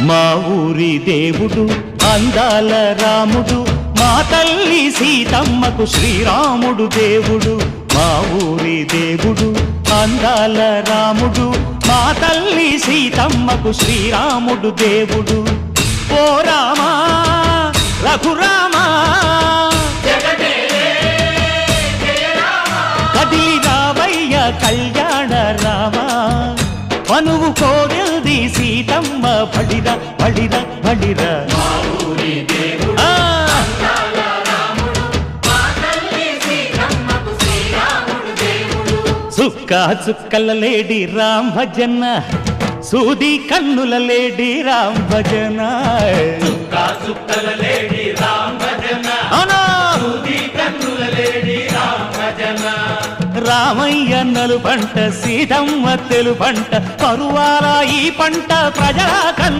మా ఊరి దేవుడు అందాల రాముడు, మా తల్లి సీతమ్మకు శ్రీరాముడు దేవుడు. మా ఊరి దేవుడు అందాల రాముడు, మా తల్లి సీతమ్మకు శ్రీరాముడు దేవుడు. ఓ రామా రఘురామా కదిలి రావయ్య కళ్యాణ రామా, మనువు కోరెల్ది సీతమ్మ బడిరా బడిరా బడిరా. చుక్క చుక్కల లేడి రామ్ భజన, సూది కన్నుల లేడి రామ్ భజన. చుక్కల లేడి రామ్ భజన, సూది కన్నుల లేడి రామ్ భజన. రామయ్య నలు పంట, సీతమ్మ తెలు పంట, పరువాల ఈ పంట ప్రజల